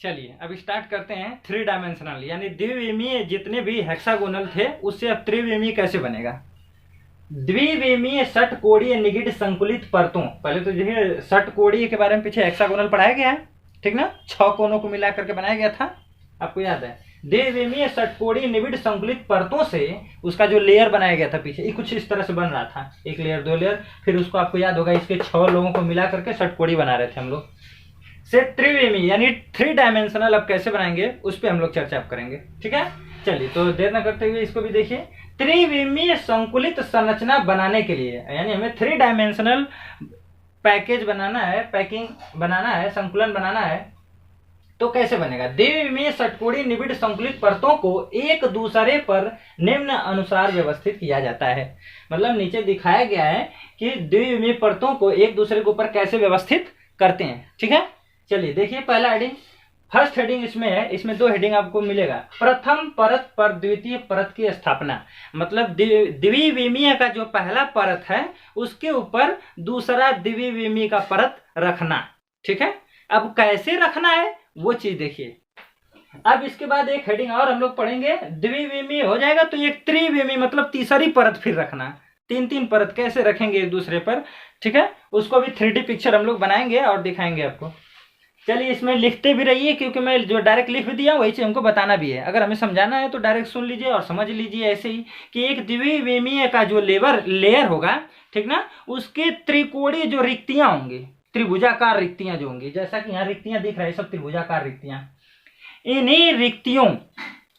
चलिए अब स्टार्ट करते हैं थ्री डायमेंशनल यानी द्विविमीय जितने भी हेक्सागोनल थे उससे अब त्रिविमीय कैसे बनेगा। द्विविमीय षटकोणीय निगिड संकुलित परतों, पहले तो देखिए षटकोणीय के बारे में पीछे हेक्सागोनल पढ़ाया गया है, ठीक ना, 6 कोनों को मिला करके बनाया गया था, आपको याद है। द्विविमीय षटकोणीय निबिड संकुलित परतों से उसका जो लेयर बनाया गया था पीछे, ये कुछ इस तरह से बन रहा था, 1 लेयर 2 लेयर, फिर उसको आपको याद होगा इसके 6 लोगों को मिला करके षटकोणी बना रहे थे हम लोग। से त्रिविमीय यानी 3 डायमेंशनल अब कैसे बनाएंगे उस पर हम लोग चर्चा करेंगे, ठीक है। चलिए तो देर न करते हुए इसको भी देखिए। त्रिविमीय संकुलित संरचना बनाने के लिए यानी हमें 3 डायमेंशनल पैकेज बनाना है, पैकिंग बनाना है, संकुलन बनाना है, तो कैसे बनेगा। द्विविमीय षटकोणीय निबिड संकुलित परतों को एक दूसरे पर निम्न अनुसार व्यवस्थित किया जाता है। मतलब नीचे दिखाया गया है कि द्विविमीय परतों को एक दूसरे के ऊपर कैसे व्यवस्थित करते हैं, ठीक है। चलिए देखिए पहला हेडिंग, फर्स्ट हेडिंग इसमें है, इसमें 2 हेडिंग आपको मिलेगा। प्रथम परत पर द्वितीय परत की स्थापना, मतलब द्विविमीय का जो पहला परत है उसके ऊपर दूसरा द्विविमीय का परत रखना, ठीक है। अब कैसे रखना है वो चीज देखिए। अब इसके बाद एक हेडिंग और हम लोग पढ़ेंगे, द्विविमीय हो जाएगा तो एक त्रिविमीय मतलब तीसरी परत फिर रखना, 3 परत कैसे रखेंगे एक दूसरे पर, ठीक है। उसको भी 3D पिक्चर हम लोग बनाएंगे और दिखाएंगे आपको। चलिए इसमें लिखते भी रहिए क्योंकि मैं जो डायरेक्ट लिख भी दिया वही चीज हमको बताना भी है। अगर हमें समझाना है तो डायरेक्ट सुन लीजिए और समझ लीजिए ऐसे ही कि एक द्विविमीय का जो लेयर होगा, ठीक ना, उसके त्रिकोणीय जो रिक्तियां होंगी, त्रिभुजाकार रिक्तियां जो होंगी, जैसा कि यहाँ रिक्तियां दिख रही है सब त्रिभुजाकार रिक्तियां, इन्हीं रिक्तियों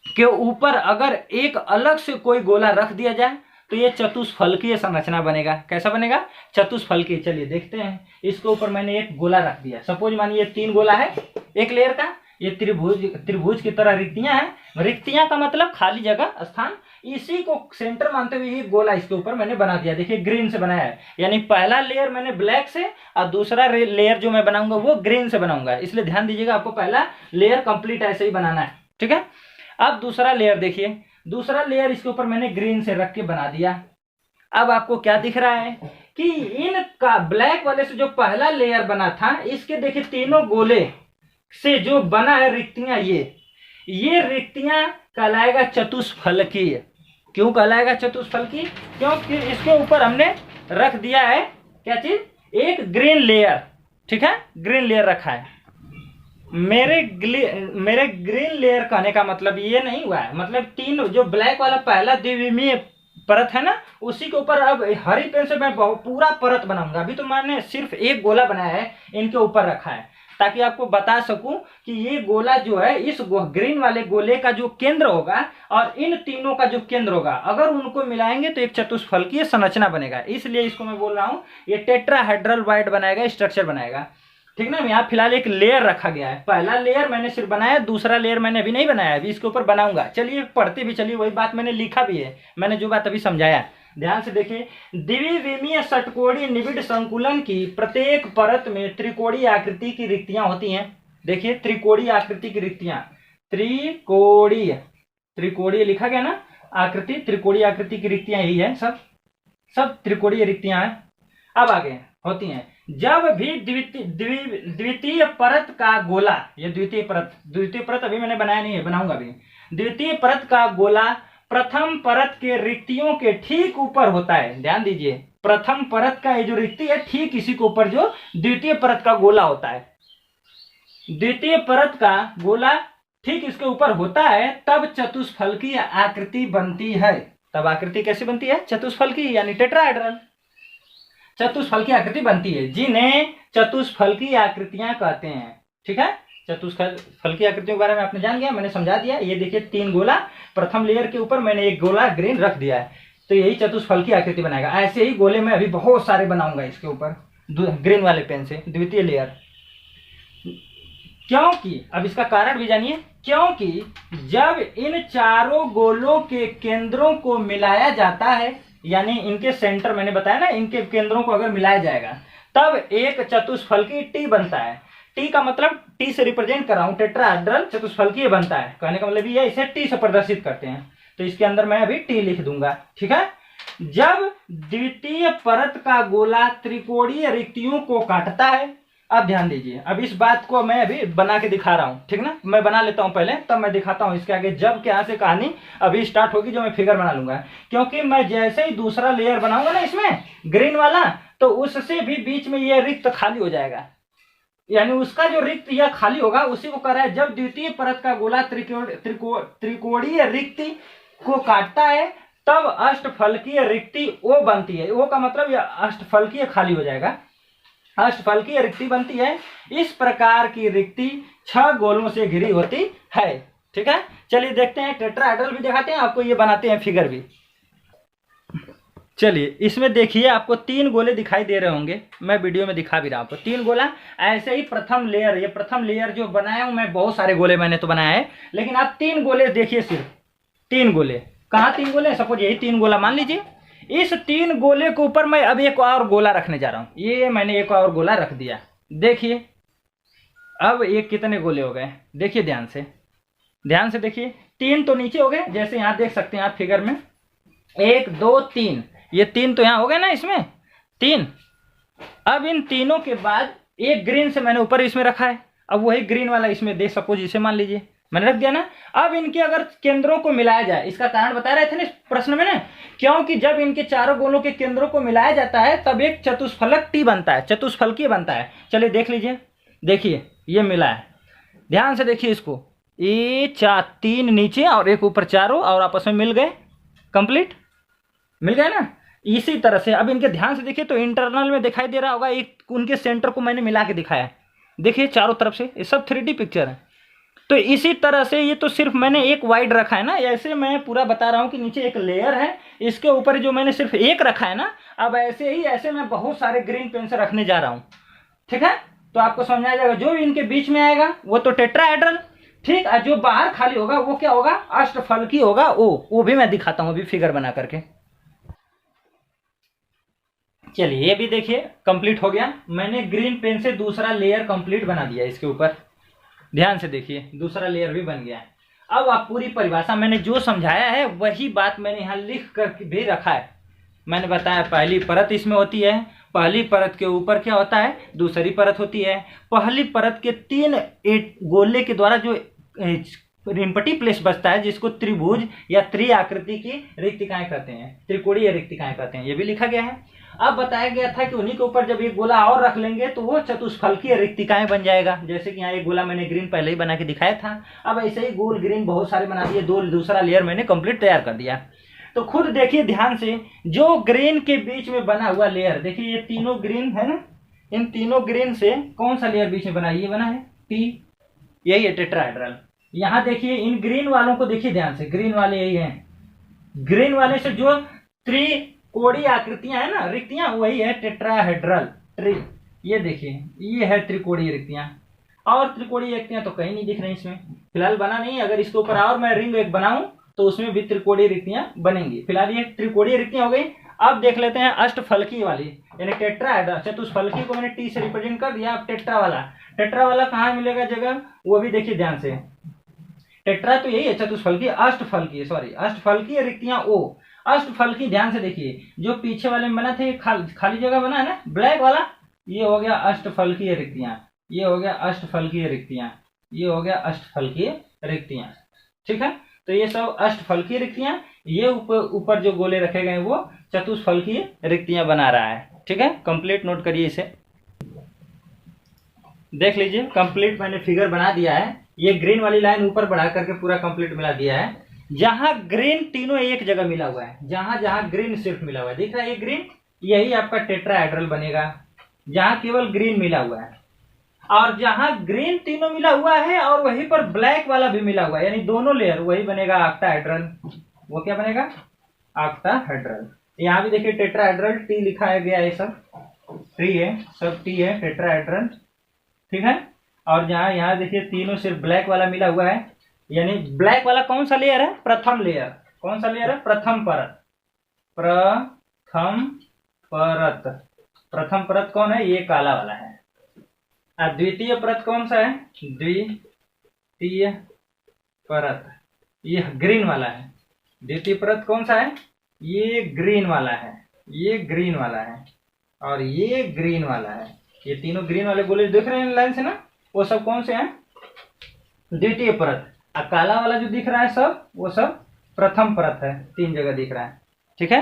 के ऊपर अगर एक अलग से कोई गोला रख दिया जाए तो ये चतुष्फलकीय संरचना बनेगा। कैसा बनेगा, चतुष्फलकीय। चलिए देखते हैं, इसके ऊपर मैंने एक गोला रख दिया, सपोज मानिए 3 गोला है एक लेयर का, ये त्रिभुज की तरह रिक्तियां हैं, रिक्तियां का मतलब खाली जगह स्थान, इसी को सेंटर मानते हुए ये गोला इसके ऊपर मैंने बना दिया। देखिए ग्रीन से बनाया है, यानी पहला लेयर मैंने ब्लैक से और दूसरा लेयर जो मैं बनाऊंगा वो ग्रीन से बनाऊंगा, इसलिए ध्यान दीजिएगा आपको पहला लेयर कंप्लीट ऐसे ही बनाना है, ठीक है। अब दूसरा लेयर देखिए, दूसरा लेयर इसके ऊपर मैंने ग्रीन से रख के बना दिया। अब आपको क्या दिख रहा है कि इनका ब्लैक वाले से जो पहला लेयर बना था, इसके देखिए तीनों गोले से जो बना है रिक्तियां, ये रिक्तियां कहलाएगा चतुष्फलकीय। क्यों कहलाएगा चतुष्फलकीय, क्योंकि इसके ऊपर हमने रख दिया है क्या चीज, एक ग्रीन लेयर, ठीक है, ग्रीन लेयर रखा है। मेरे ग्रीन लेयर कहने का मतलब ये नहीं हुआ है, मतलब 3 जो ब्लैक वाला पहला द्विविमीय परत है ना, उसी के ऊपर अब हरी पेन से मैं पूरा परत बनाऊंगा। अभी तो मैंने सिर्फ एक गोला बनाया है, इनके ऊपर रखा है ताकि आपको बता सकूं कि ये गोला जो है इस ग्रीन वाले गोले का जो केंद्र होगा और इन तीनों का जो केंद्र होगा, अगर उनको मिलाएंगे तो एक चतुष्फलकीय संरचना बनेगा। इसलिए इसको मैं बोल रहा हूं ये टेट्राहेड्रल वाइड बनाएगा, स्ट्रक्चर बनाएगा, ठीक ना। यहाँ फिलहाल एक लेयर रखा गया है, पहला लेयर मैंने सिर्फ बनाया, दूसरा लेयर मैंने अभी नहीं बनाया, अभी इसके ऊपर बनाऊंगा। चलिए पढ़ते भी चलिए, वही बात मैंने लिखा भी है, मैंने जो बात अभी समझाया ध्यान से देखिए। द्विविमीय षटकोणीय निबिड संकुलन की प्रत्येक परत में त्रिकोणीय आकृति की रिक्तियां होती हैं। देखिए त्रिकोणीय आकृति की रिक्तियां, त्रिकोणीय लिखा गया ना, आकृति, त्रिकोणीय आकृति की रिक्तियां यही है, सब त्रिकोणीय रिक्तियां हैं। अब आगे होती हैं, जब भी द्वितीय परत का गोला, ये द्वितीय परत अभी मैंने बनाया नहीं है, बनाऊंगा अभी। द्वितीय परत का गोला प्रथम परत के रिक्तियों के ठीक ऊपर होता है। ध्यान दीजिए, प्रथम परत का ये जो रिक्ति है ठीक इसी के ऊपर जो द्वितीय परत का गोला होता है, द्वितीय परत का गोला ठीक इसके ऊपर होता है, तब चतुष्फलकीय आकृति बनती है। तब आकृति कैसी बनती है, चतुष्फलकीय यानी टेट्राहेड्रल, चतुष्फलकीय आकृति बनती है, जिन्हें चतुष्फलकीय आकृतियां कहते हैं, ठीक है। चतुष्फलकीय आकृतियों के बारे में आपने जान गया, मैंने समझा दिया। ये देखिए 3 गोला, प्रथम लेयर के ऊपर मैंने एक गोला ग्रीन रख दिया है, तो यही चतुष्फलकीय आकृति बनाएगा। ऐसे ही गोले मैं अभी बहुत सारे बनाऊंगा इसके ऊपर ग्रीन वाले पेन से, द्वितीय लेयर। क्योंकि अब इसका कारण भी जानिए, क्योंकि जब इन चारों गोलों के केंद्रों को मिलाया जाता है, यानी इनके सेंटर मैंने बताया ना, इनके केंद्रों को अगर मिलाया जाएगा तब एक चतुष्फलकीय टी बनता है। टी का मतलब टी से रिप्रेजेंट कर रहा हूं, टेट्राहेड्रल चतुष्फलकीय बनता है, कहने का मतलब ये इसे टी से प्रदर्शित करते हैं, तो इसके अंदर मैं अभी टी लिख दूंगा, ठीक है। जब द्वितीय परत का गोला त्रिकोणीय रिक्तियों को काटता है अब ध्यान दीजिए, अब इस बात को मैं अभी बना के दिखा रहा हूँ, ठीक ना। मैं बना लेता हूँ पहले, तब मैं दिखाता हूँ इसके आगे। जब क्या से कहानी अभी स्टार्ट होगी, जो मैं फिगर बना लूंगा, क्योंकि मैं जैसे ही दूसरा लेयर बनाऊंगा ना इसमें ग्रीन वाला, तो उससे भी बीच में ये रिक्त खाली हो जाएगा। यानी उसका जो रिक्त या खाली होगा उसी को कह रहा है, जब द्वितीय परत का गोला त्रिकोणीय रिक्ति को काटता है तब अष्टफलकीय रिक्ति ओ बनती है। ओ का मतलब यह अष्टफलकीय खाली हो जाएगा, अष्टफलकीय रिक्ति बनती है। इस प्रकार की रिक्ति 6 गोलों से घिरी होती है, ठीक है। चलिए देखते हैं, टेट्राहेड्रल भी दिखाते हैं आपको, ये बनाते हैं फिगर भी। चलिए इसमें देखिए, आपको 3 गोले दिखाई दे रहे होंगे, मैं वीडियो में दिखा भी रहा हूं आपको 3 गोला। ऐसे ही प्रथम लेयर, ये प्रथम लेयर जो बनाया हूं मैं, बहुत सारे गोले मैंने तो बनाया है, लेकिन आप 3 गोले देखिए, सिर्फ 3 गोले। कहाँ 3 गोले, सपोज यही 3 गोला मान लीजिए। इस 3 गोले के ऊपर मैं अब एक और गोला रखने जा रहा हूं। ये मैंने एक और गोला रख दिया, देखिए अब ये कितने गोले हो गए, देखिए ध्यान से, ध्यान से देखिए। 3 तो नीचे हो गए, जैसे यहां देख सकते हैं आप फिगर में, 1 2 3, ये 3 तो यहां हो गए ना, इसमें 3। अब इन तीनों के बाद एक ग्रीन से मैंने ऊपर इसमें रखा है, अब वही ग्रीन वाला इसमें दे, सपोज इसे मान लीजिए मैंने रख दिया ना। अब इनके अगर केंद्रों को मिलाया जाए, इसका कारण बता रहे थे ना इस प्रश्न में ना, क्योंकि जब इनके चारों गोलों के केंद्रों को मिलाया जाता है तब एक चतुष्फलक टी बनता है, चतुष्फलकीय बनता है। चलिए देख लीजिए, देखिए ये मिला है, ध्यान से देखिए इसको, ये 3 नीचे और एक ऊपर, चारों और आपस में मिल गए, कंप्लीट मिल गए ना। इसी तरह से अब इनके ध्यान से देखिए, तो इंटरनल में दिखाई दे रहा होगा, एक उनके सेंटर को मैंने मिला के दिखाया है, देखिए चारों तरफ से, ये सब 3D पिक्चर है। तो इसी तरह से ये तो सिर्फ मैंने एक वाइड रखा है ना, ऐसे मैं पूरा बता रहा हूं कि नीचे एक लेयर है, इसके ऊपर जो मैंने सिर्फ एक रखा है ना, अब ऐसे ही ऐसे मैं बहुत सारे ग्रीन पेन से रखने जा रहा हूं, ठीक है। तो आपको समझ आ जाएगा, जो इनके बीच में आएगा वो तो टेट्राहेड्रल, ठीक, और जो बाहर खाली होगा वो क्या होगा, अष्टफलकीय होगा। वो भी मैं दिखाता हूं अभी फिगर बना करके। चलिए ये भी देखिए कंप्लीट हो गया, मैंने ग्रीन पेन से दूसरा लेयर कंप्लीट बना दिया इसके ऊपर, ध्यान से देखिए दूसरा लेयर भी बन गया है। अब आप पूरी परिभाषा मैंने जो समझाया है वही बात मैंने यहाँ लिख कर भी रखा है। मैंने बताया पहली परत इसमें होती है, पहली परत के ऊपर क्या होता है, दूसरी परत होती है। पहली परत के 3 गोले के द्वारा जो रिम्पटी प्लेस बचता है, जिसको त्रिभुज या त्रिआकृति की रिक्तिकाएं कहते हैं, त्रिकोणीय रिक्तिकाएं कहते हैं, ये भी लिखा गया है। अब बताया गया था कि उन्हीं के ऊपर जब एक गोला और रख लेंगे तो वो चतुष्फलकीय रिक्तिकाएं बन जाएगा। जैसे कि यहाँ एक गोला मैंने ग्रीन पहले ही बना के दिखाया था, अब ऐसे ही गोल ग्रीन बहुत सारे बना दिए, दूसरा लेयर मैंने कंप्लीट तैयार कर दिया। तो खुद देखिए ध्यान से, जो ग्रीन के बीच में बना हुआ लेयर, देखिए ये तीनों ग्रीन है ना, इन तीनों ग्रीन से कौन सा लेयर बीच में बना, ये बना है टी, यही है टेट्राहेड्रल। यहाँ देखिए इन ग्रीन वालों को देखिए ध्यान से, ग्रीन वाले यही हैं, ग्रीन वाले से जो त्रिकोणीय आकृतियां है ना, रिक्तियां, वही है टेट्राहेड्रल ट्री। ये देखिए ये है त्रिकोणीय रिक्तियां, और त्रिकोणीय रिक्तियां तो कहीं नहीं दिख रही इसमें, फिलहाल बना नहीं। अगर इसके ऊपर और मैं रिंग एक बनाऊं तो उसमें भी त्रिकोणीय रिक्तियां बनेंगी। फिलहाल ये त्रिकोणीय रिक्तियां हो गई। अब देख लेते हैं अष्टफलकी वाली, यानी टेट्राहेड्रल। चतुष्फलकी को मैंने टी से रिप्रेजेंट कर दिया। अब टेट्रा वाला कहाँ मिलेगा जगह, वो भी देखिए ध्यान से। टेट्रा तो यही है चतुष्फलकी, अष्टफलकी सॉरी, अष्टफलकीय रिक्तियां ओ, अष्टफलकी ध्यान से देखिए, जो पीछे वाले में बना थे खाली जगह बना है ना ब्लैक वाला, ये हो गया अष्टफलकीय रिक्तियां, ये हो गया अष्टफलकीय रिक्तियां, ये हो गया अष्टफलकीय रिक्तियां, ठीक है। तो ये सब अष्टफलकीय रिक्तियां, ये ऊपर जो गोले रखे गए वो चतुष्फलकीय रिक्तियां बना रहा है, ठीक है। कंप्लीट नोट करिए इसे, देख लीजिए कंप्लीट मैंने फिगर बना दिया है। ये ग्रीन वाली लाइन ऊपर बढ़ा करके पूरा कंप्लीट मिला दिया है। जहां ग्रीन तीनों एक जगह मिला हुआ है, जहां जहां ग्रीन सिर्फ मिला हुआ है, दिख रहा है ये ग्रीन, यही आपका टेट्राहेड्रल बनेगा। जहां केवल ग्रीन मिला हुआ है, और जहां ग्रीन तीनों मिला हुआ है और वहीं पर ब्लैक वाला भी मिला हुआ है, यानी दोनों लेयर, वही बनेगा ऑक्टाहेड्रल। वो क्या बनेगा, ऑक्टाहेड्रल। यहाँ भी देखिए टेट्राहेड्रल टी लिखा गया है, सब टी है, सब टी है, टेट्राहेड्रल, ठीक है। और जहां यहाँ देखिए तीनों सिर्फ ब्लैक वाला मिला हुआ है, यानी ब्लैक वाला कौन सा लेयर है, प्रथम लेयर। कौन सा लेयर है, प्रथम परत, प्रथम परत। प्रथम परत कौन है, ये काला वाला है। और द्वितीय परत कौन सा है, द्वितीय परत, ये ग्रीन वाला है। द्वितीय परत कौन सा है, ये ग्रीन वाला है, ये ग्रीन वाला है, और ये ग्रीन वाला है, ये तीनों ग्रीन वाले गोले दिख रहे हैं लाइन से ना, वो सब कौन से हैं? द्वितीय परत। और काला वाला जो दिख रहा है सब, वो सब प्रथम परत है, 3 जगह दिख रहा है। ठीक है,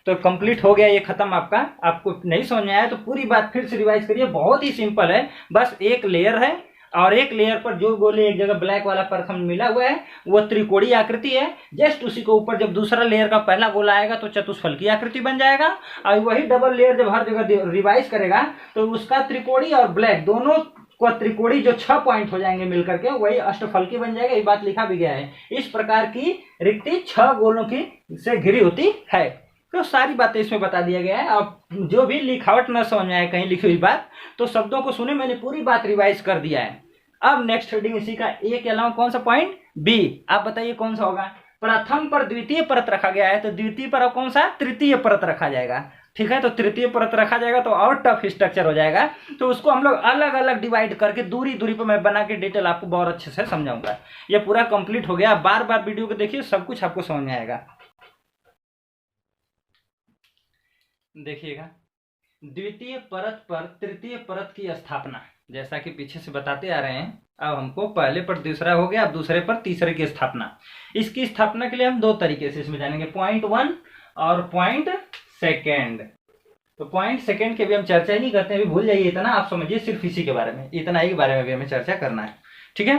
तो कंप्लीट हो गया, ये खत्म आपका। आपको नहीं समझ में आया तो पूरी बात फिर से रिवाइज करिए, बहुत ही सिंपल है। बस एक लेयर है और एक लेयर पर जो गोले एक जगह ब्लैक वाला प्रथम मिला हुआ है वो त्रिकोणीय आकृति है। जस्ट उसी के ऊपर जब दूसरा लेयर का पहला गोला आएगा तो चतुष्फलकी आकृति बन जाएगा। और वही डबल लेयर जब हर जगह रिवाइज करेगा तो उसका त्रिकोणीय और ब्लैक दोनों को त्रिकोणी जो 6 पॉइंट हो जाएंगे मिलकर के वही अष्टफलकी बन जाएगा। ये बात लिखा भी गया है। इस प्रकार की रिक्ति 6 गोलों की से घिरी होती है। तो सारी बातें इसमें बता दिया गया है। अब जो भी लिखावट न समझ में आए कहीं लिखी हुई बात तो शब्दों को सुने, मैंने पूरी बात रिवाइज कर दिया है। अब नेक्स्ट हेडिंग इसी का ए के अलावा कौन सा पॉइंट? बी। आप बताइए कौन सा होगा? प्रथम पर द्वितीय परत रखा गया है तो द्वितीय पर अब कौन सा? तृतीय परत रखा जाएगा। ठीक है, तो तृतीय परत रखा जाएगा तो और टफ स्ट्रक्चर हो जाएगा। तो उसको हम लोग अलग अलग डिवाइड करके दूरी दूरी पर मैं बना के डिटेल आपको बहुत अच्छे से समझाऊंगा। ये पूरा कंप्लीट हो गया। बार बार वीडियो को देखिए, सब कुछ आपको समझ में आएगा। देखिएगा, द्वितीय परत पर तृतीय परत की स्थापना, जैसा कि पीछे से बताते आ रहे हैं। अब हमको पहले पर दूसरा हो गया, अब दूसरे पर तीसरे की स्थापना। इसकी स्थापना के लिए हम 2 तरीके से इसमें जानेंगे, पॉइंट 1 और पॉइंट सेकेंड। तो पॉइंट सेकेंड के भी हम चर्चा ही नहीं करते, अभी भूल जाइए इतना, आप समझिए सिर्फ इसी के बारे में, इतना ही के बारे में भी हमें चर्चा करना है। ठीक है,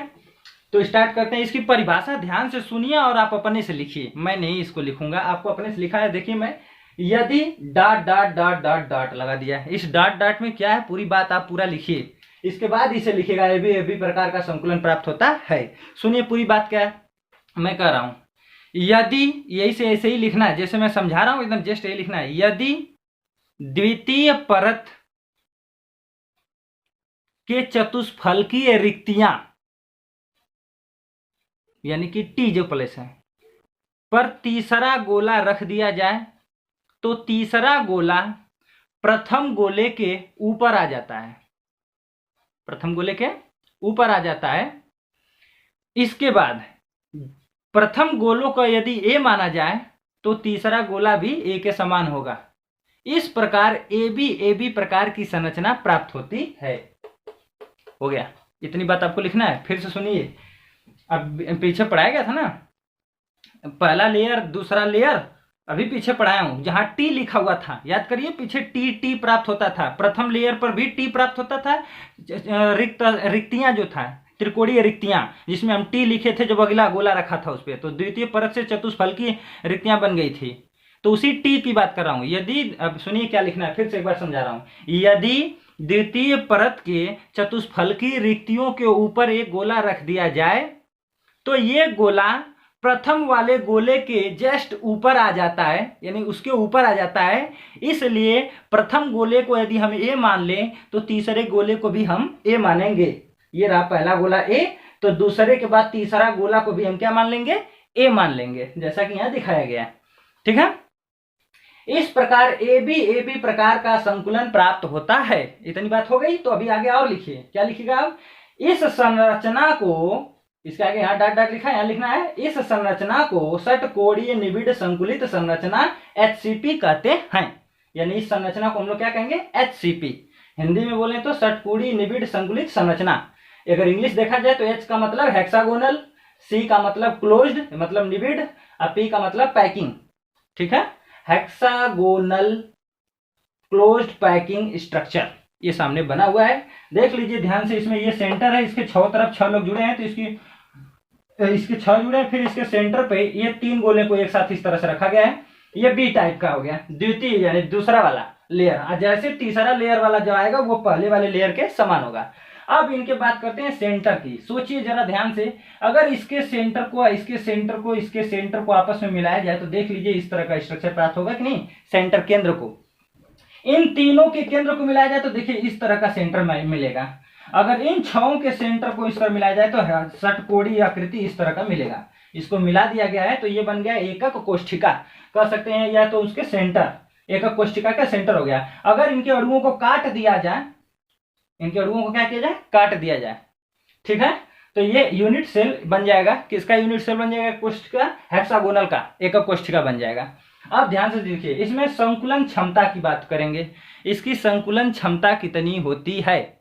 तो स्टार्ट करते हैं। इसकी परिभाषा ध्यान से सुनिए और आप अपने से लिखिए, मैं नहीं इसको लिखूंगा, आपको अपने से लिखा है। देखिए, मैं यदि dot dot dot dot dot लगा दिया है। इस डॉट डॉट में क्या है, पूरी बात आप पूरा लिखिए, इसके बाद इसे लिखिएगा। ए बी प्रकार का संकुलन प्राप्त होता है। सुनिए पूरी बात क्या है मैं कह रहा हूं। यदि, यही से ऐसे ही लिखना है जैसे मैं समझा रहा हूं, एकदम जस्ट यही लिखना है। यदि द्वितीय परत के चतुष्फलकीय रिक्तियां, यानी कि टी जो प्लेस है, पर तीसरा गोला रख दिया जाए तो तीसरा गोला प्रथम गोले के ऊपर आ जाता है, प्रथम गोले के ऊपर आ जाता है। इसके बाद प्रथम गोलों को यदि ए माना जाए तो तीसरा गोला भी ए के समान होगा। इस प्रकार ए बी प्रकार की संरचना प्राप्त होती है। हो गया, इतनी बात आपको लिखना है। फिर से सुनिए, अब पीछे पढ़ाया गया था ना, पहला लेयर दूसरा लेयर, अभी पीछे पढ़ाया हूं, जहां टी लिखा हुआ था याद करिए, पीछे टी टी प्राप्त होता था। प्रथम लेयर पर भी टी प्राप्त होता था। रिक्तियां जो था, त्रिकोणीय रिक्तियां, जिसमें हम टी लिखे थे जब अगला गोला रखा था उस पर, तो द्वितीय परत से चतुष्फलकीय रिक्तियां बन गई थी। तो उसी टी की बात कर रहा हूं। यदि, अब सुनिए क्या लिखना है, फिर से एक बार समझा रहा हूं। यदि द्वितीय परत के चतुष्फलकीय रिक्तियों के ऊपर एक गोला रख दिया जाए तो ये गोला प्रथम वाले गोले के जस्ट ऊपर आ जाता है, यानी उसके ऊपर आ जाता है। इसलिए प्रथम गोले को यदि हम ए मान लें तो तीसरे गोले को भी हम ए मानेंगे। ये रहा पहला गोला ए, तो दूसरे के बाद तीसरा गोला को भी हम क्या मान लेंगे? ए मान लेंगे, जैसा कि यहां दिखाया गया है। ठीक है, इस प्रकार ए बी प्रकार का संकुलन प्राप्त होता है। इतनी बात हो गई। तो अभी आगे और लिखिए, क्या लिखिएगा अब? इस संरचना को, इसके आगे यहाँ डॉट डॉट लिखा है, यहाँ लिखना है इस संरचना को षटकोणीय निबिड़ संकुलित संरचना HCP कहते हैं। यानी इस संरचना को हम लोग क्या कहेंगे? HCP। हिंदी में बोले तो षटकोणीय निबिड़ संकुलित संरचना। अगर इंग्लिश देखा जाए तो H का मतलब हेक्सागोनल, C का मतलब क्लोज्ड मतलब निबिड़, और P का मतलब पैकिंग। ठीक है, हेक्सागोनल क्लोज्ड पैकिंग स्ट्रक्चर ये सामने बना हुआ है। देख लीजिए ध्यान से, इसमें ये सेंटर है, इसके 6 तरफ 6 लोग जुड़े हैं, तो इसके 6 जुड़े हैं। फिर इसके सेंटर पे ये 3 गोले को एक साथ इस तरह से रखा गया है। ये बी टाइप का हो गया, द्वितीय यानी दूसरा वाला लेयर। जैसे तीसरा लेयर वाला जो आएगा वो पहले वाले लेयर के समान होगा। अब इनके बात करते हैं सेंटर की। सोचिए जरा ध्यान से, अगर इसके सेंटर को इसके सेंटर को आपस में मिलाया जाए तो देख लीजिए इस तरह का स्ट्रक्चर प्राप्त होगा कि नहीं? सेंटर केंद्र को, इन तीनों के केंद्र को मिलाया जाए तो देखिए इस तरह का सेंटर मिलेगा। अगर इन 6 के सेंटर को इस तरह मिलाया जाए तो षटकोणीय आकृति इस तरह का मिलेगा। इसको मिला दिया गया है तो ये बन गया एकक कोष्ठिका कह सकते हैं, या तो उसके सेंटर, एकक कोष्ठिका का सेंटर हो गया। अगर इनके अणुओं को काट दिया जाए, इनके अणुओं को क्या किया जाए? काट दिया जाए। ठीक है, तो ये यूनिट सेल बन जाएगा। किसका यूनिट सेल बन जाएगा? कोष्ठिका, हेक्सागोनल का एकक कोष्ठिका बन जाएगा। अब ध्यान से देखिए, इसमें संकुलन क्षमता की बात करेंगे। इसकी संकुलन क्षमता कितनी होती है?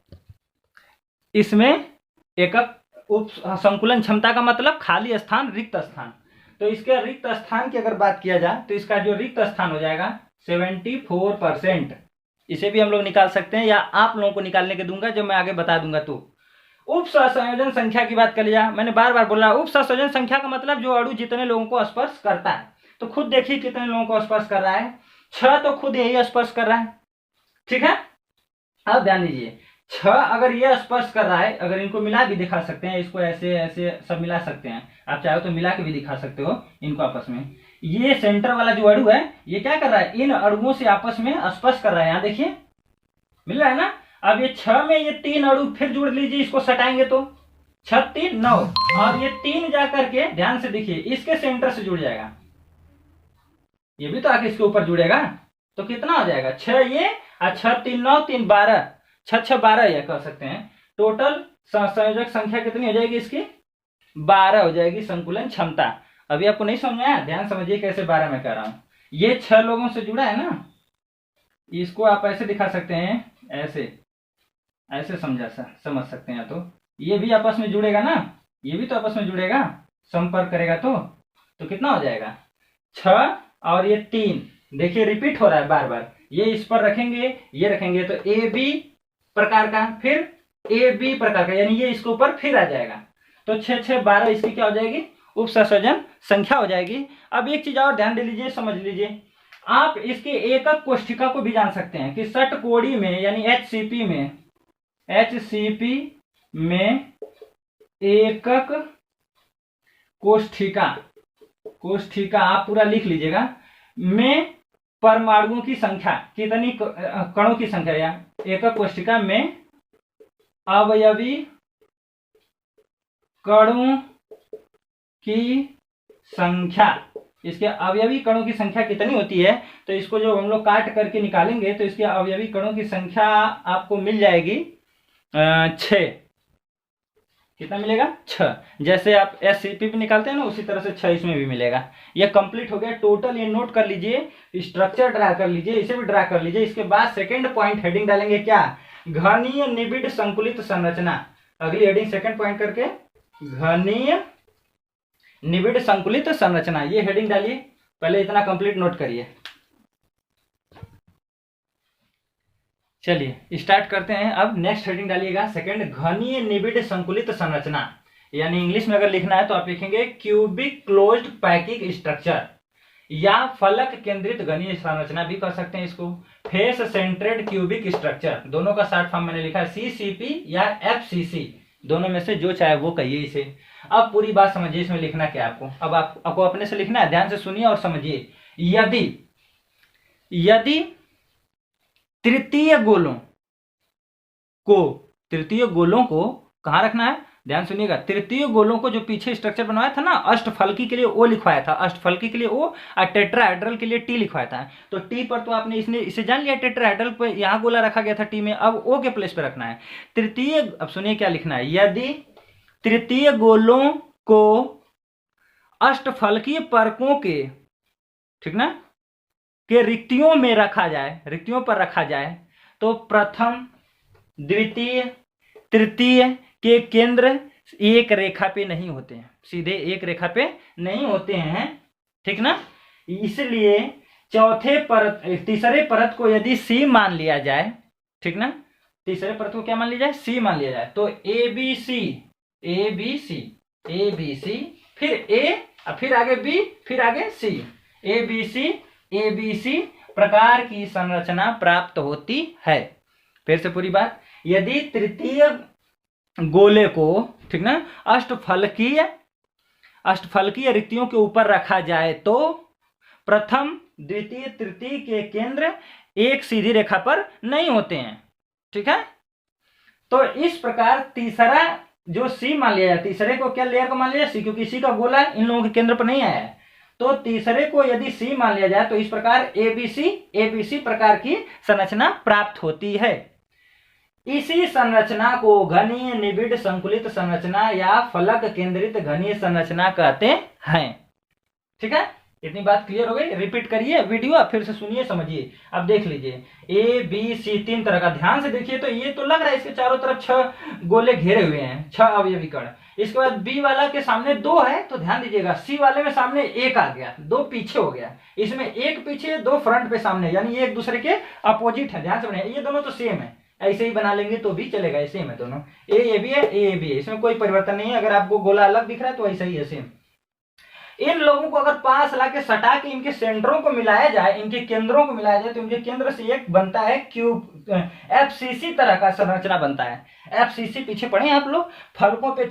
इसमें एकक उप संकुलन क्षमता का मतलब खाली स्थान, रिक्त स्थान। तो इसके रिक्त स्थान की अगर बात किया जाए तो इसका जो रिक्त स्थान हो जाएगा 74%। इसे भी हम लोग निकाल सकते हैं, या आप लोगों को निकालने के दूंगा जब मैं आगे बता दूंगा। तो उप सहसंयोजन संख्या की बात कर लिया, मैंने बार बार बोला उप सहसंयोजन संख्या का मतलब जो अणु जितने लोगों को स्पर्श करता है। तो खुद देखिए कितने लोगों को स्पर्श कर रहा है, 6 तो खुद यही स्पर्श कर रहा है, ठीक है। अब ध्यान दीजिए, 6 अगर ये स्पर्श कर रहा है, अगर इनको मिला भी दिखा सकते हैं, इसको ऐसे ऐसे सब मिला सकते हैं, आप चाहो तो मिला के भी दिखा सकते हो इनको आपस में। ये सेंटर वाला जो अणु है ये क्या कर रहा है, इन अणुओं से आपस में स्पर्श कर रहा है, यहाँ देखिए मिल रहा है ना। अब ये 6 में ये 3 अणु फिर जुड़ लीजिए, इसको सटाएंगे तो 6 3 9, और ये 3 जाकर के ध्यान से देखिए इसके सेंटर से जुड़ जाएगा, ये भी तो आके इसके ऊपर जुड़ेगा, तो कितना हो जाएगा 6 ये और 6 3 9 3 12, 6 6 12 यह कह सकते हैं। टोटल संयोजक संख्या कितनी हो जाएगी इसकी, 12 हो जाएगी संकुलन क्षमता। अभी आपको नहीं समझ में आया, ध्यान समझिए कैसे 12 मैं कह रहा हूं। ये 6 लोगों से जुड़ा है ना, इसको आप ऐसे दिखा सकते हैं, ऐसे ऐसे समझ सकते हैं। तो ये भी आपस में जुड़ेगा ना, ये भी तो आपस में जुड़ेगा, संपर्क करेगा तो कितना हो जाएगा 6 और ये 3, देखिए रिपीट हो रहा है बार बार, ये इस पर रखेंगे, ये रखेंगे तो ए बी प्रकार का, फिर ए बी प्रकार का, यानी ये इसके ऊपर फिर आ जाएगा। तो 6 6 12 इसकी क्या हो जाएगी, उप सहसंयोजन संख्या हो जाएगी। अब एक चीज और ध्यान दे लीजिए, समझ लीजिए, आप इसके एकक कोष्ठिका को भी जान सकते हैं कि षटकोणीय में यानी HCP में एकक कोष्ठिका आप पूरा लिख लीजिएगा, में परमाणुओं की संख्या कितनी, कणों की संख्या, या एकक कोष्ठिका में अवयवी कणों की संख्या, इसके अवयवी कणों की संख्या कितनी होती है, तो इसको जो हम लोग काट करके निकालेंगे तो इसके अवयवी कणों की संख्या आपको मिल जाएगी 6। कितना मिलेगा 6। जैसे आप SCP भी निकालते हैं ना, उसी तरह से 6 इसमें भी मिलेगा। ये कंप्लीट हो गया टोटल, ये नोट कर लीजिए, स्ट्रक्चर ड्रा कर लीजिए, इसे भी ड्रा कर लीजिए। इसके बाद सेकंड पॉइंट हेडिंग डालेंगे क्या, घनीय निबिड़ संकुलित संरचना। अगली हेडिंग सेकंड पॉइंट करके घनीय निबिड़ संकुलित संरचना, ये हेडिंग डालिए। पहले इतना कंप्लीट नोट करिए। चलिए स्टार्ट करते हैं। अब नेक्स्ट हेडिंग डालिएगा सेकंड, घनीय निबिड़ संकुलित संरचना, यानी इंग्लिश में अगर लिखना है तो आप लिखेंगे क्यूबिक क्लोज्ड पैकिंग स्ट्रक्चर, या फलक केंद्रित घनीय संरचना भी कह सकते हैं इसको। फेस सेंट्रेड क्यूबिक स्ट्रक्चर, दोनों का शॉर्ट फॉर्म मैंने लिखा है CCP या FCC, दोनों में से जो चाहे वो कहिए इसे। अब पूरी बात समझिए, इसमें लिखना क्या है आपको। अब आपको अपने से लिखना है, ध्यान से सुनिए और समझिए। यदि तृतीय गोलों को कहां रखना है, ध्यान सुनिएगा। तृतीय गोलों को जो पीछे स्ट्रक्चर बनवाया था ना, अष्टफलकी के लिए O लिखवाया था, अष्टफलकी के लिए O और टेट्राहेड्रल के लिए T लिखवाया था। तो T पर तो आपने इसे जान लिया, टेट्राहेड्रल पर यहां गोला रखा गया था T में, अब O के प्लेस पे रखना है तृतीय। अब सुनिए क्या लिखना है, यदि तृतीय गोलों को अष्टफलकीय परकों के, ठीक ना, के रिक्तियों में रखा जाए, रिक्तियों पर रखा जाए, तो प्रथम द्वितीय तृतीय के केंद्र एक रेखा पे नहीं होते हैं, सीधे एक रेखा पे नहीं होते हैं, ठीक ना। इसलिए तीसरे परत को यदि C मान लिया जाए, ठीक ना, तीसरे परत को क्या मान लिया जाए, C मान लिया जाए, तो ABC फिर A, फिर आगे B, फिर आगे C, ABC प्रकार की संरचना प्राप्त होती है। फिर से पूरी बात, यदि तृतीय गोले को, ठीक ना, अष्टफलकीय रिक्तियों के ऊपर रखा जाए तो प्रथम द्वितीय तृतीय के केंद्र एक सीधी रेखा पर नहीं होते हैं, ठीक है। तो इस प्रकार तीसरा जो C मान लिया जाए, तीसरे को क्या लेयर को मान लिया जाए C, क्योंकि C का गोला इन लोगों के केंद्र पर नहीं आया है, तो तीसरे को यदि C मान लिया जाए तो इस प्रकार ABC प्रकार की संरचना प्राप्त होती है। इसी संरचना को घनीय निबिड़ संकुलित संरचना या फलक केंद्रित घनीय संरचना कहते हैं, ठीक है। इतनी बात क्लियर हो गई। रिपीट करिए वीडियो, आप फिर से सुनिए समझिए। अब देख लीजिए ए बी सी 3 तरह का, ध्यान से देखिए। तो ये तो लग रहा है इसके चारों तरफ 6 गोले घेरे हुए हैं, 6 अवयवी कण। इसके बाद बी वाला के सामने 2 है, तो ध्यान दीजिएगा सी वाले में सामने 1 आ गया, 2 पीछे हो गया। इसमें 1 पीछे 2 फ्रंट पे सामने, यानी ये एक दूसरे के अपोजिट है। ध्यान से बनाइए, ये दोनों तो सेम है, ऐसे ही बना लेंगे तो भी चलेगा, सेम है दोनों। ए बी है, ए बी है, इसमें कोई परिवर्तन नहीं है। अगर आपको गोला अलग दिख रहा है तो ऐसा ही है, सेम। इन लोगों को अगर पास ला के सटा के इनके सेंटरों को मिलाया जाए, इनके केंद्रों को मिलाया जाए, तो इनके केंद्र से एक बनता है क्यूब, एफसीसी तरह का संरचना बनता है। एफसीसी पीछे पढ़े आप लोग, फलकों के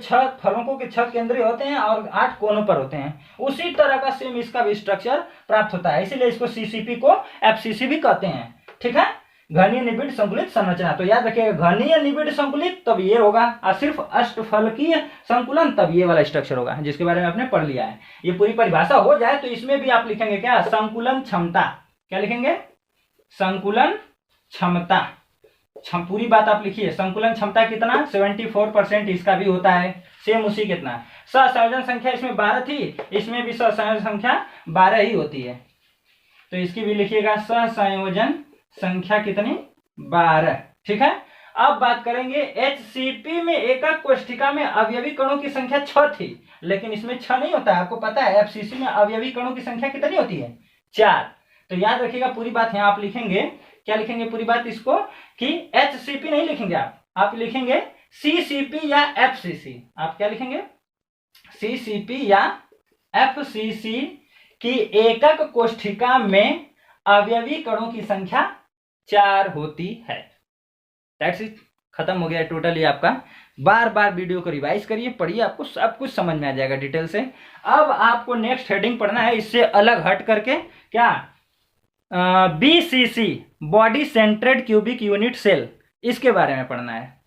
6 केंद्र होते हैं और 8 कोनों पर होते हैं। उसी तरह का सेम इसका भी स्ट्रक्चर प्राप्त होता है, इसीलिए इसको सीसीपी को एफसीसी भी कहते हैं। ठीक है, घनीय निबिड़ संकुलित संरचना। तो याद रखिएगा, घनीय निबिड़ संकुलित तब ये होगा, और सिर्फ अष्टफलकीय संकुलन तब ये वाला स्ट्रक्चर होगा, जिसके बारे में आपने पढ़ लिया है। ये पूरी परिभाषा हो जाए तो इसमें भी आप लिखेंगे क्या, संकुलन क्षमता। क्या लिखेंगे, संकुलन क्षमता। पूरी बात आप लिखिए, संकुलन क्षमता कितना, 74% इसका भी होता है, सेम उसी कितना। सहसंयोजन संख्या इसमें 12 थी, इसमें भी सहसंयोजन संख्या 12 ही होती है, तो इसकी भी लिखिएगा सहसंयोजन संख्या कितनी, 12। ठीक है, अब बात करेंगे एचसीपी में एकक कोष्ठिका में अवयवी कणों की संख्या 6 थी, लेकिन इसमें 6 नहीं होता है। आपको पता है एफसीसी में अवयवी कणों की संख्या कितनी होती है, 4। तो याद रखिएगा पूरी बात यहाँ आप लिखेंगे, क्या लिखेंगे पूरी बात इसको, कि एचसीपी नहीं लिखेंगे आप लिखेंगे सीसीपी या एफसीसी। आप क्या लिखेंगे, सीसीपी या एफसीसी की एकक कोष्ठिका में अवयवी कणों की संख्या 4 होती है। दैट्स इट, खत्म हो गया टोटली आपका। बार बार वीडियो को रिवाइज करिए, पढ़िए, आपको सब कुछ समझ में आ जाएगा डिटेल से। अब आपको नेक्स्ट हेडिंग पढ़ना है, इससे अलग हट करके, क्या, BCC, body centred cubic unit cell, इसके बारे में पढ़ना है।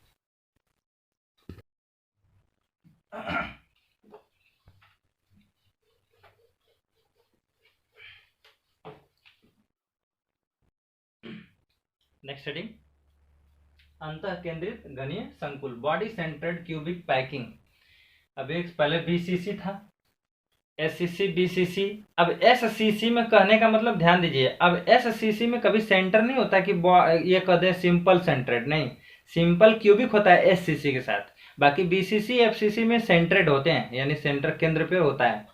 नेक्स्ट हेडिंग, अंतः केंद्रित घनीय संकुल, बॉडी सेंट्रेड क्यूबिक पैकिंग। अब एक पहले बीसीसी था, एससीसी, बीसीसी। अब एससीसी में कहने का मतलब ध्यान दीजिए, अब एससीसी में कभी सेंटर नहीं होता कि ये कह दे सिंपल सेंट्रेड, नहीं, सिंपल क्यूबिक होता है एससीसी के साथ। बाकी बीसीसी एफसीसी में सेंट्रेड होते हैं, यानी सेंटर केंद्र पे होता है।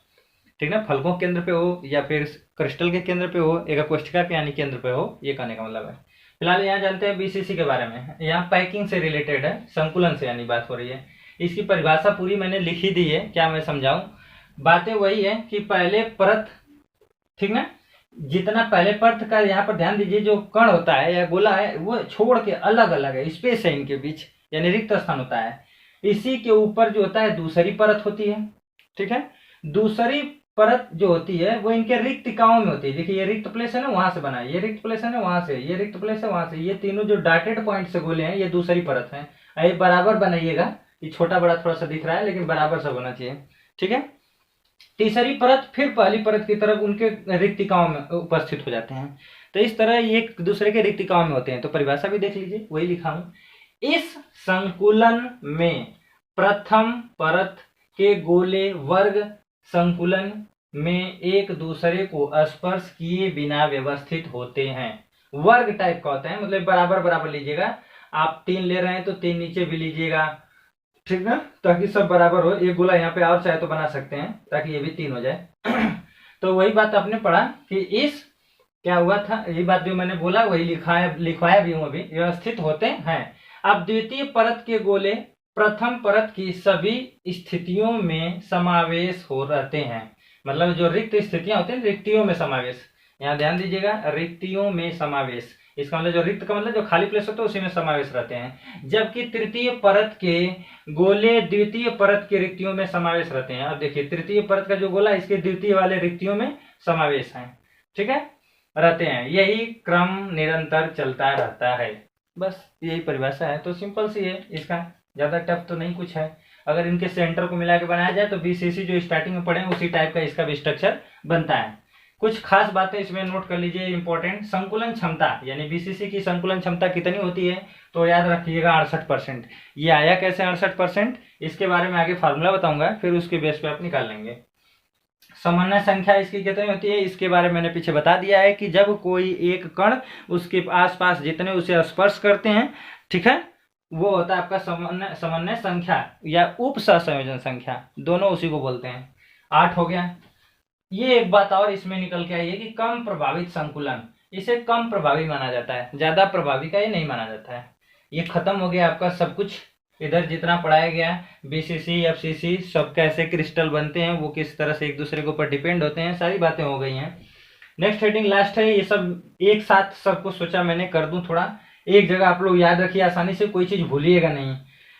ठीक ना, फलकों के केंद्र पे हो या फिर क्रिस्टल के केंद्र पे हो, एक कोष्ठिका के यानी केंद्र पे हो, ये कहने का मतलब है। फिलहाल यहाँ जानते हैं बीसीसी के बारे में, यहाँ पैकिंग से रिलेटेड है, संकुलन से यानी बात हो रही है। इसकी परिभाषा पूरी मैंने लिखी दी है, क्या मैं समझाऊं, बातें वही है कि पहले परत, ठीक ना, जितना पहले परत का यहाँ पर ध्यान दीजिए, जो कण होता है या गोला है वो छोड़ के अलग अलग है, स्पेस है इनके बीच, यानी रिक्त स्थान होता है। इसी के ऊपर जो होता है दूसरी परत होती है। ठीक है, दूसरी परत जो होती है वो इनके रिक्तिकाओं में होती है। देखिए ये रिक्त प्लेस है ना, वहां से बना है, ये रिक्त प्लेस है ना, वहां से, ये रिक्त प्लेस है वहां से, ये तीनों जो डॉटेड पॉइंट से गोले हैं ये दूसरी परत है। ये बराबर बनाइएगा, ये छोटा बड़ा थोड़ा सा दिख रहा है लेकिन बराबर सा होना चाहिए। ठीक है, तीसरी परत फिर पहली परत की तरफ उनके रिक्तिकाओं में उपस्थित हो जाते हैं। तो इस तरह ये एक दूसरे के रिक्तिकाओं में होते हैं। तो परिभाषा भी देख लीजिए, वही लिखा हूं, इस संकुलन में प्रथम परत के गोले वर्ग संकुलन में एक दूसरे को स्पर्श किए बिना व्यवस्थित होते हैं। वर्ग टाइप का होता है, मतलब बराबर बराबर लीजिएगा। आप 3 ले रहे हैं तो 3 नीचे भी लीजिएगा, ठीक ना, ताकि सब बराबर हो। एक गोला यहाँ पे और चाहे तो बना सकते हैं ताकि ये भी 3 हो जाए। तो वही बात आपने पढ़ा कि इस क्या हुआ था, यही बात जो मैंने बोला वही लिखवाया भी हूं अभी, व्यवस्थित होते हैं। अब द्वितीय परत के गोले प्रथम परत की सभी स्थितियों में समावेश हो रहते हैं। मतलब जो रिक्त स्थितियां होती हैं, रिक्तियों में समावेश, यहाँ ध्यान दीजिएगा, रिक्तियों में समावेश, इसका मतलब जो रिक्त का मतलब जो खाली प्लेस होता है उसी में समावेश रहते हैं। जबकि तृतीय परत के गोले द्वितीय परत की रिक्तियों में समावेश रहते हैं। अब देखिए तृतीय परत का जो गोला इसके द्वितीय वाले रिक्तियों में समावेश है, ठीक है, रहते हैं। यही क्रम निरंतर चलता रहता है, बस यही परिभाषा है। तो सिंपल सी है, इसका ज्यादा टफ तो नहीं कुछ है। अगर इनके सेंटर को मिला के बनाया जाए तो बीसीसी जो स्टार्टिंग में पढ़े उसी टाइप का इसका भी स्ट्रक्चर बनता है। कुछ खास बातें इसमें नोट कर लीजिए इंपॉर्टेंट। संकुलन क्षमता यानी बीसीसी की संकुलन क्षमता कितनी होती है, तो याद रखिएगा 68%। ये आया कैसे 68%, इसके बारे में आगे फार्मूला बताऊंगा, फिर उसके बेस पे आप निकाल लेंगे। समन्वय संख्या इसकी कितनी होती है, इसके बारे में मैंने पीछे बता दिया है कि जब कोई एक कण उसके आसपास जितने उसे स्पर्श करते हैं, ठीक है, वो होता है आपका समन्वय संख्या या उप सहसंयोजन संख्या, दोनों उसी को बोलते हैं। 8 हो गया। ये एक बात और इसमें निकल के आई है कि कम प्रभावित संकुलन, इसे कम प्रभावी माना जाता है, ज्यादा प्रभावी का ये नहीं माना जाता है। ये खत्म हो गया आपका सब कुछ, इधर जितना पढ़ाया गया, बीसीसी एफसीसी सब कैसे क्रिस्टल बनते हैं, वो किस तरह से एक दूसरे के ऊपर डिपेंड होते हैं, सारी बातें हो गई हैं। नेक्स्ट हेडिंग लास्ट है, ये सब एक साथ सबको सोचा मैंने कर दूं, थोड़ा एक जगह आप लोग याद रखिए, आसानी से कोई चीज भूलिएगा नहीं।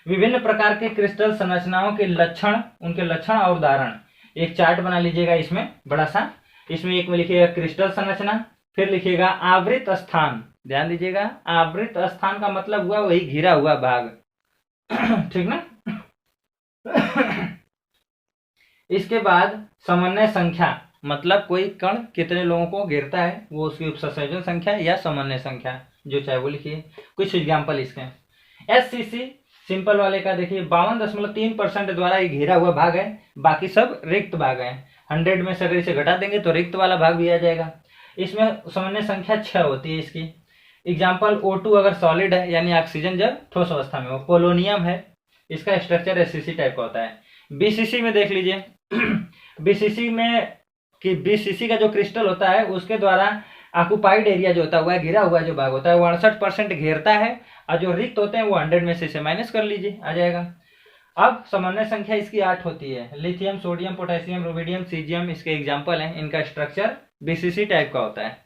विभिन्न प्रकार के क्रिस्टल संरचनाओं के लक्षण, उनके लक्षण और उदाहरण, एक चार्ट बना लीजिएगा इसमें बड़ा सा। इसमें एक में लिखिएगा क्रिस्टल संरचना, फिर लिखिएगा आवृत स्थान, ध्यान दीजिएगा, आवृत स्थान का मतलब हुआ वही घिरा हुआ भाग, ठीक ना। इसके बाद समन्वय संख्या, मतलब कोई कण कितने लोगों को घेरता है, वो उसकी उपसंयोजन संख्या या समन्वय संख्या, जो चाहे वो लिखिए। कुछ एग्जाम्पल इसके, एससीसी सिंपल वाले का देखिए 52.3% द्वारा ये घेरा हुआ भाग है, बाकी सब रिक्त भाग है। 100 में से अगर इसे घटा देंगे तो रिक्त वाला भाग भी आ जाएगा। इसमें समन्वय संख्या 6 होती है इसकी। एग्जाम्पल O2 अगर सॉलिड है, यानी ऑक्सीजन जब ठोस अवस्था में हो। पोलोनियम है, इसका स्ट्रक्चर एससीसी टाइप का होता है। बीसीसी में देख लीजिए बीसीसी में कि बीसीसी का जो क्रिस्टल होता है उसके द्वारा ऑक्युपाइड एरिया जो होता है, घिरा हुआ जो भाग होता है, वो 68% घेरता है, और जो रिक्त होते हैं वो 100 में से इसे माइनस कर लीजिए, आ जाएगा। अब समन्वय संख्या इसकी 8 होती है। Lithium, sodium, potassium, rubidium, caesium इसके एग्जाम्पल हैं, इनका स्ट्रक्चर बीसीसी टाइप का होता है।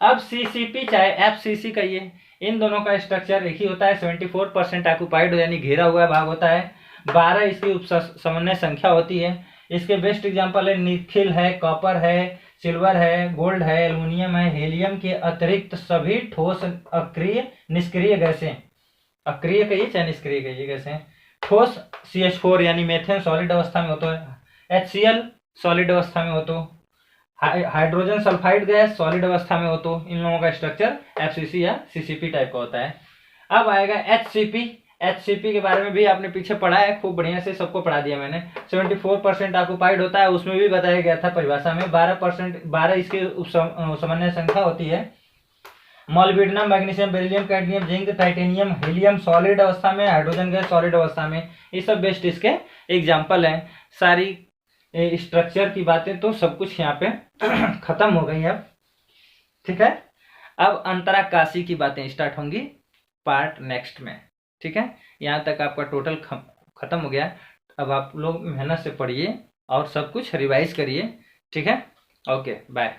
अब सीसीपी चाहे एफसीसी कहिए, इन दोनों का स्ट्रक्चर एक ही होता है। 74% ऑक्युपाइड यानी घेरा हुआ भाग होता है। 12 इसकी उप समन्वय संख्या होती है। इसके बेस्ट एग्जाम्पल है निकिल है, कॉपर है, सिल्वर है, गोल्ड है, एल्युमिनियम है। हीलियम के अतिरिक्त सभी ठोस अक्रिय निष्क्रिय गैसें, अक्रिय कहिए चाहे निष्क्रिय कहिए गैसें, ठोस CH4 यानी मेथेन सॉलिड अवस्था में हो तो, HCl सॉलिड अवस्था में हो तो, हाइड्रोजन सल्फाइड गैस सॉलिड अवस्था में हो तो, इन लोगों का स्ट्रक्चर एफसीसी या सीसीपी टाइप का होता है। अब आएगा एचसीपी। एचसीपी के बारे में भी आपने पीछे पढ़ा है, खूब बढ़िया से सबको पढ़ा दिया मैंने। 74% ऑक्युपाइड होता है, उसमें भी बताया गया था परिभाषा में। 12% इसकी समन्वय संख्या होती है। Molybdenum, magnesium, beryllium, cadmium, zinc, titanium, helium solid अवस्था में, हाइड्रोजन गैस सॉलिड अवस्था में, ये सब बेस्ट इसके एग्जाम्पल हैं। सारी स्ट्रक्चर की बातें तो सब कुछ यहाँ पे खत्म हो गई अब, ठीक है। अब अंतराकाशी की बातें स्टार्ट होंगी पार्ट नेक्स्ट में, ठीक है। यहाँ तक आपका टोटल खत्म हो गया। अब आप लोग मेहनत से पढ़िए और सब कुछ रिवाइज करिए, ठीक है। Okay, bye.